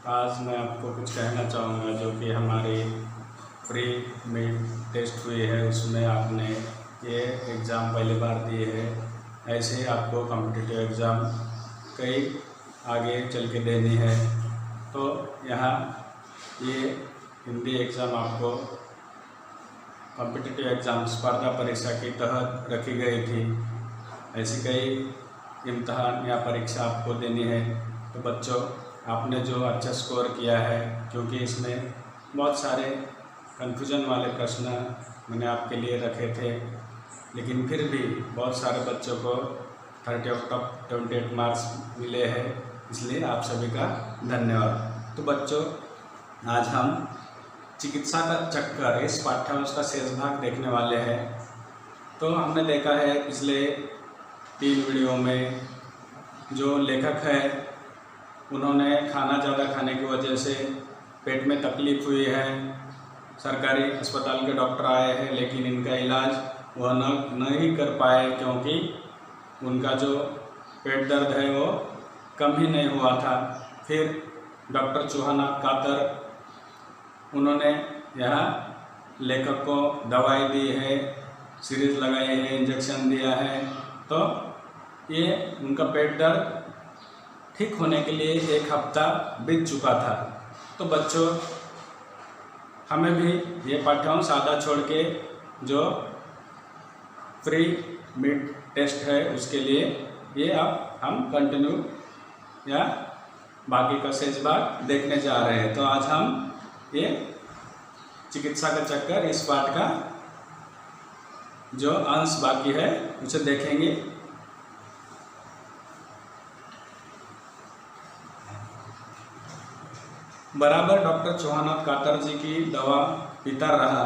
आज मैं आपको कुछ कहना चाहूँगा जो कि हमारी प्री मिड टेस्ट हुई है, उसमें आपने ये एग्ज़ाम पहली बार दिए है। ऐसे ही आपको कॉम्पिटिटिव एग्ज़ाम कई आगे चल के देनी है। तो यहाँ ये हिंदी एग्ज़ाम आपको कॉम्पिटिटिव एग्ज़ाम स्पर्धा परीक्षा के तहत रखी गई थी। ऐसी कई इम्तहान या परीक्षा आपको देनी है। तो बच्चों, आपने जो अच्छा स्कोर किया है, क्योंकि इसमें बहुत सारे कन्फ्यूजन वाले प्रश्न मैंने आपके लिए रखे थे, लेकिन फिर भी बहुत सारे बच्चों को 30/28 मार्क्स मिले हैं, इसलिए आप सभी का धन्यवाद। तो बच्चों, आज हम चिकित्सा का चक्कर इस पाठ्यांश का शेष भाग देखने वाले हैं। तो हमने देखा है पिछले 3 वीडियो में जो लेखक है उन्होंने खाना ज़्यादा खाने की वजह से पेट में तकलीफ़ हुई है। सरकारी अस्पताल के डॉक्टर आए हैं, लेकिन इनका इलाज वह नहीं कर पाए, क्योंकि उनका जो पेट दर्द है वो कम ही नहीं हुआ था। फिर डॉक्टर चौहानाथ कातर उन्होंने यहाँ लेखक को दवाई दी है, सीरीज लगाई है, इंजेक्शन दिया है। तो ये उनका पेट दर्द ठीक होने के लिए 1 हफ्ता बीत चुका था। तो बच्चों, हमें भी ये पाठ्यांश आधा छोड़ के जो प्री मिड टेस्ट है उसके लिए ये अब हम कंटिन्यू या बाकी का शेष भाग देखने जा रहे हैं। तो आज हम ये चिकित्सा का चक्कर इस पाठ का जो अंश बाकी है उसे देखेंगे। बराबर डॉक्टर चौहानाथ कातर जी की दवा पीता रहा।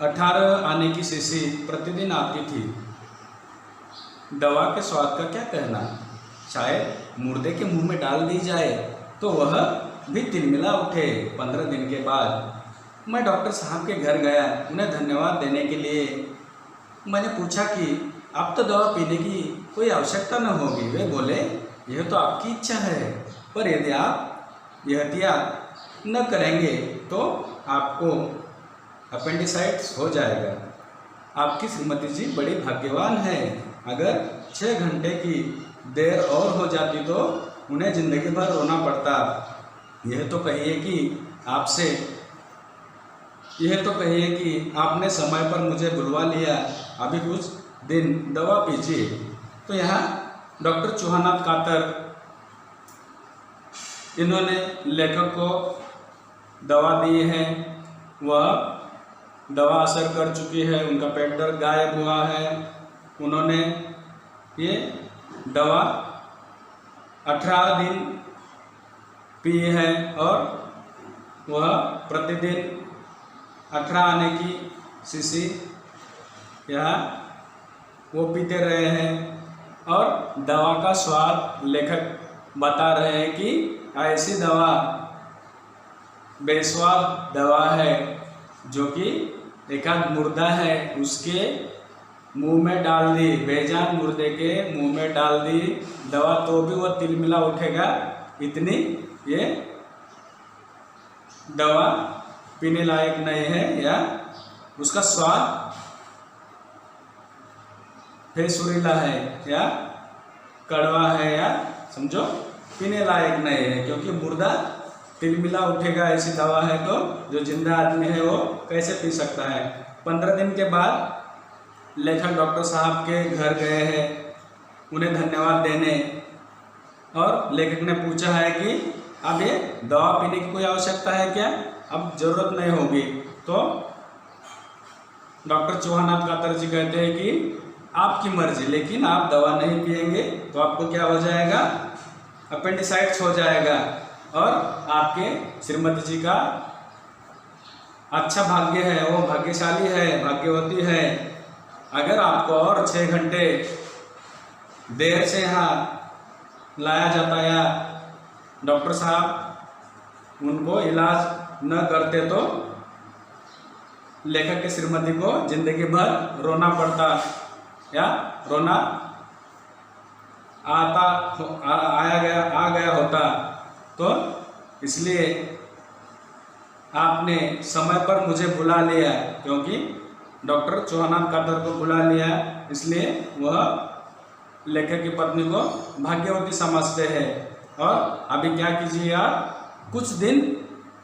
18 आने की शीशी प्रतिदिन आती थी। दवा के स्वाद का क्या कहना, शायद मुर्दे के मुंह में डाल दी जाए तो वह भी तिलमिला उठे। 15 दिन के बाद मैं डॉक्टर साहब के घर गया उन्हें धन्यवाद देने के लिए। मैंने पूछा कि अब तो दवा पीने की कोई आवश्यकता न होगी। वे बोले, यह तो आपकी इच्छा है, पर यदि आप यह एहतियात न करेंगे तो आपको अपेंडिसाइटिस हो जाएगा। आपकी श्रीमती जी बड़ी भाग्यवान है। अगर 6 घंटे की देर और हो जाती तो उन्हें ज़िंदगी भर रोना पड़ता। यह तो कहिए कि आपने समय पर मुझे बुलवा लिया। अभी कुछ दिन दवा पीजिए। तो यहाँ डॉक्टर चौहानाथ कातर इन्होंने लेखक को दवा दी है, वह दवा असर कर चुकी है, उनका पेट दर्द गायब हुआ है। उन्होंने ये दवा 18 दिन पी है और वह प्रतिदिन 18 आने की शीशी यहाँ वो पीते रहे हैं। और दवा का स्वाद लेखक बता रहे हैं कि ऐसी दवा बेस्वाद दवा है जो कि एकाध मुर्दा है उसके मुंह में डाल दी, बेजान मुर्दे के मुंह में डाल दी दवा तो भी वह तिलमिला उठेगा। इतनी ये दवा पीने लायक नहीं है, या उसका स्वाद फिर सुरीला है या कड़वा है, या समझो पीने लायक नहीं है, क्योंकि मुर्दा तिलमिला उठेगा। ऐसी दवा है तो जो जिंदा आदमी है वो कैसे पी सकता है। 15 दिन के बाद लेखक डॉक्टर साहब के घर गए हैं उन्हें धन्यवाद देने, और लेखक ने पूछा है कि अब ये दवा पीने की कोई आवश्यकता है क्या, अब ज़रूरत नहीं होगी। तो डॉक्टर चौहानाथ कातर जी कहते हैं कि आपकी मर्जी, लेकिन आप दवा नहीं पिएंगे तो आपको क्या हो जाएगा, अपेंडिसाइटिस हो जाएगा। और आपके श्रीमती जी का अच्छा भाग्य है, वो भाग्यशाली है, भाग्यवती है। अगर आपको और 6 घंटे देर से यहाँ लाया जाता या डॉक्टर साहब उनको इलाज न करते तो लेखक के श्रीमती को जिंदगी भर रोना पड़ता या रोना आ गया होता। तो इसलिए आपने समय पर मुझे बुला लिया, क्योंकि डॉक्टर चौहानाथ कातर को बुला लिया, इसलिए वह लेखक की पत्नी को भाग्यवती समझते हैं। और अभी क्या कीजिए, आप कुछ दिन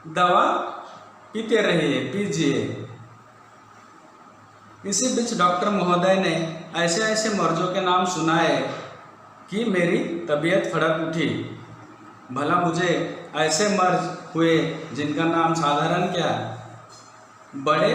दवा पीते रहिए, पीजिए। इसी बीच डॉक्टर महोदय ने ऐसे ऐसे मर्जों के नाम सुनाए कि मेरी तबीयत फड़क उठी। भला मुझे ऐसे मर्ज हुए जिनका नाम साधारण क्या, बड़े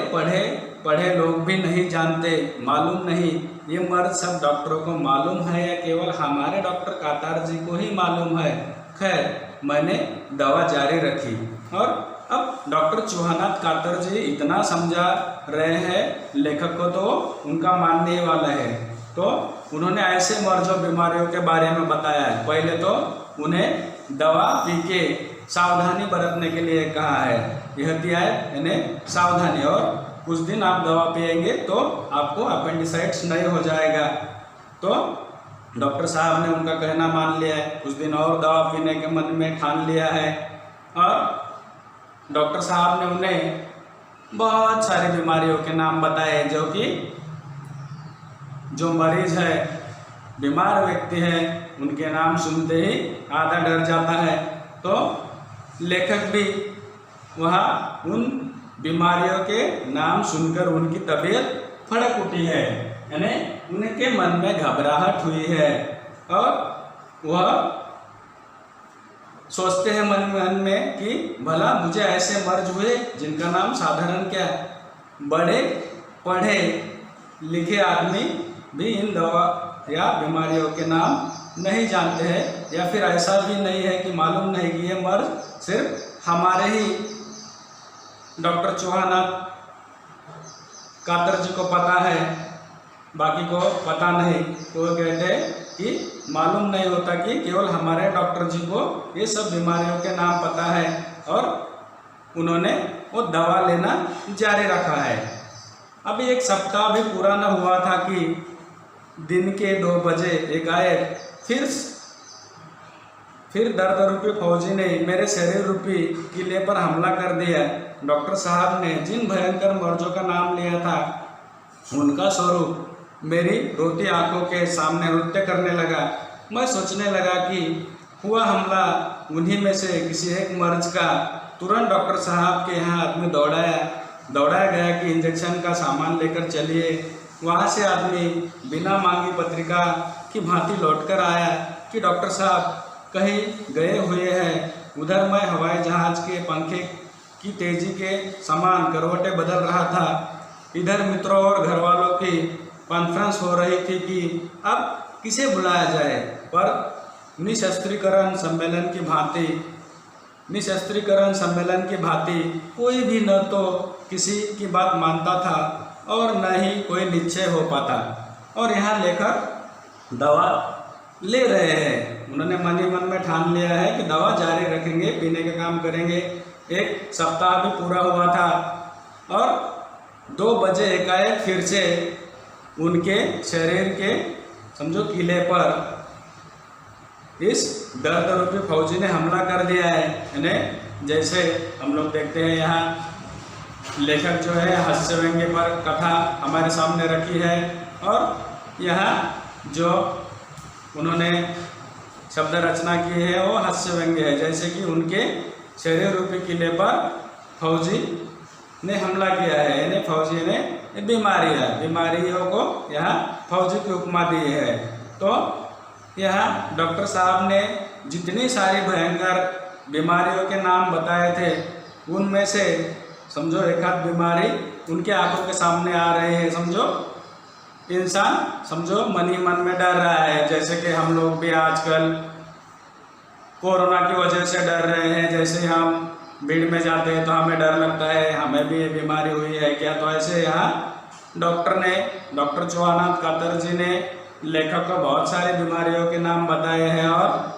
पढ़े लोग भी नहीं जानते, मालूम नहीं। ये मर्ज सब डॉक्टरों को मालूम है या केवल हमारे डॉक्टर कातार जी को ही मालूम है। खैर, मैंने दवा जारी रखी और अब डॉक्टर चौहानाथ कातर जी इतना समझा रहे हैं लेखक को, तो उनका मानने वाला है। तो उन्होंने ऐसे मर्जों बीमारियों के बारे में बताया है। पहले तो उन्हें दवा पी के सावधानी बरतने के लिए कहा है, एहतियात यानी सावधानी, और कुछ दिन आप दवा पिएंगे तो आपको अपेंडिसाइटिस नहीं हो जाएगा। तो डॉक्टर साहब ने उनका कहना मान लिया है, कुछ दिन और दवा पीने के मन में ठान लिया है। और डॉक्टर साहब ने उन्हें बहुत सारी बीमारियों के नाम बताए, जो मरीज है, बीमार व्यक्ति है, उनके नाम सुनते ही आधा डर जाता है। तो लेखक भी वहाँ उन बीमारियों के नाम सुनकर उनकी तबीयत फड़क उठी है, यानी उनके मन में घबराहट हुई है और वह सोचते हैं मन में कि भला मुझे ऐसे मर्ज हुए जिनका नाम साधारण क्या, बड़े पढ़े लिखे आदमी भी इन दवा या बीमारियों के नाम नहीं जानते हैं, या फिर ऐसा भी नहीं है कि मालूम नहीं कि ये मर्ज सिर्फ हमारे ही डॉक्टर चौहानाथ कातर जी को पता है, बाकी को पता नहीं। तो वो कहते हैं कि मालूम नहीं होता कि केवल हमारे डॉक्टर जी को ये सब बीमारियों के नाम पता है, और उन्होंने वो दवा लेना जारी रखा है। अभी एक सप्ताह भी पूरा न हुआ था कि दिन के 2 बजे एकाएक फिर दर्द रूपी फौजी ने मेरे शरीर रूपी किले पर हमला कर दिया। डॉक्टर साहब ने जिन भयंकर मर्जों का नाम लिया था, उनका स्वरूप मेरी रोती आंखों के सामने नृत्य करने लगा। मैं सोचने लगा कि हुआ हमला उन्हीं में से किसी एक मर्ज का। तुरंत डॉक्टर साहब के यहाँ आदमी दौड़ाया गया कि इंजेक्शन का सामान लेकर चलिए। वहाँ से आदमी बिना मांगी पत्रिका की भांति लौटकर आया कि डॉक्टर साहब कहीं गए हुए हैं। उधर मैं हवाई जहाज के पंखे की तेजी के समान करवटें बदल रहा था। इधर मित्रों और घर वालों की कॉन्फ्रेंस हो रही थी कि अब किसे बुलाया जाए, पर निशस्त्रीकरण सम्मेलन की भांति कोई भी न तो किसी की बात मानता था और न ही कोई निश्चय हो पाता। और यहाँ लेखक दवा ले रहे हैं, उन्होंने मन ही मन में ठान लिया है कि दवा जारी रखेंगे, पीने का काम करेंगे। एक सप्ताह भी पूरा हुआ था और 2 बजे एकाएक फिर से उनके शरीर के समझो किले पर इस दर्द रूपी फौजी ने हमला कर दिया है। यानी जैसे हम लोग देखते हैं यहाँ लेखक जो है हास्य व्यंग्य पर कथा हमारे सामने रखी है, और यहाँ जो उन्होंने शब्द रचना की है वो हास्य व्यंग्य है। जैसे कि उनके शरीर रूपी किले पर फौजी ने हमला किया है, यानी फौजी ने बीमारियों को यहाँ फौजी की उपमा दी है। तो यहाँ डॉक्टर साहब ने जितनी सारी भयंकर बीमारियों के नाम बताए थे, उनमें से समझो एक आध बीमारी उनके आंखों के सामने आ रही है। समझो इंसान समझो मन ही मन में डर रहा है, जैसे कि हम लोग भी आजकल कोरोना की वजह से डर रहे हैं। जैसे हम भीड़ में जाते हैं तो हमें डर लगता है हमें भी ये बीमारी हुई है क्या। तो ऐसे यहाँ डॉक्टर चौहानाथ कातर जी ने लेखक को बहुत सारी बीमारियों के नाम बताए हैं, और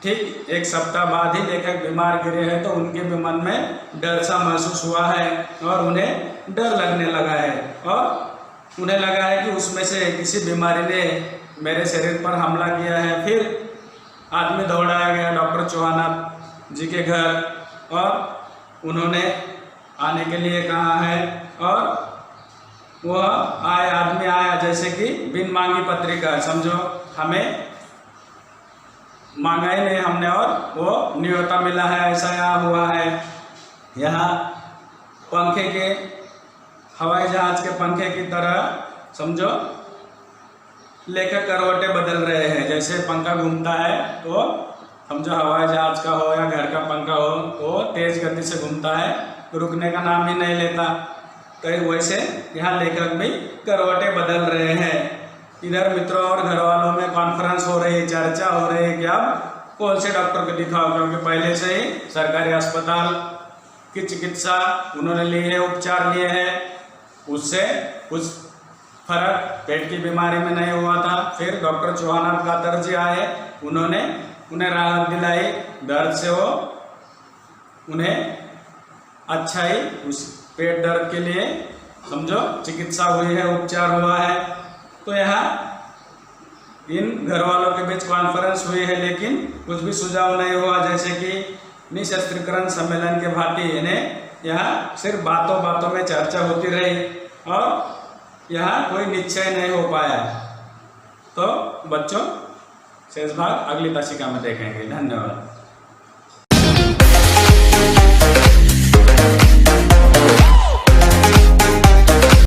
ठीक 1 सप्ताह बाद ही लेखक बीमार गिरे हैं। तो उनके भी मन में डर सा महसूस हुआ है और उन्हें डर लगने लगा है, और उन्हें लगा है कि उसमें से किसी बीमारी ने मेरे शरीर पर हमला किया है। फिर आदमी दौड़ाया गया डॉक्टर चौहानाथ जी के घर, और उन्होंने आने के लिए कहा है, और वह आदमी आया जैसे कि बिन मांगी पत्रिका, समझो हमें मांगा ही नहीं हमने और वो न्योता मिला है, ऐसा यहाँ हुआ है। यहाँ पंखे के, हवाई जहाज के पंखे की तरह समझो लेकर करवटें बदल रहे हैं। जैसे पंखा घूमता है तो समझो हवाई जहाज का हो या घर का पंखा हो, वो तेज गति से घूमता है, रुकने का नाम ही नहीं लेता। तो वैसे यहाँ लेखक भी करवटें बदल रहे हैं। इधर मित्रों और घर वालों में कॉन्फ्रेंस हो रही, चर्चा हो रही है कि अब कौन से डॉक्टर को दिखाओ, क्योंकि पहले से ही सरकारी अस्पताल की चिकित्सा उन्होंने ली है, उपचार लिए हैं, उससे कुछ फर्क पेट की बीमारी में नहीं हुआ था। फिर डॉक्टर चौहान कातर जी आए, उन्होंने उन्हें राहत दिलाई दर्द से, वो उन्हें अच्छाई उस पेट दर्द के लिए समझो चिकित्सा हुई है, उपचार हुआ है। तो यहाँ इन घर वालों के बीच कॉन्फ्रेंस हुई है, लेकिन कुछ भी सुझाव नहीं हुआ, जैसे कि निशस्त्रीकरण सम्मेलन के भांति इन्हें यहाँ सिर्फ बातों बातों में चर्चा होती रही और यहाँ कोई निश्चय नहीं हो पाया। तो बच्चों शेष भाग अगली तासिका में देखेंगे। धन्यवाद।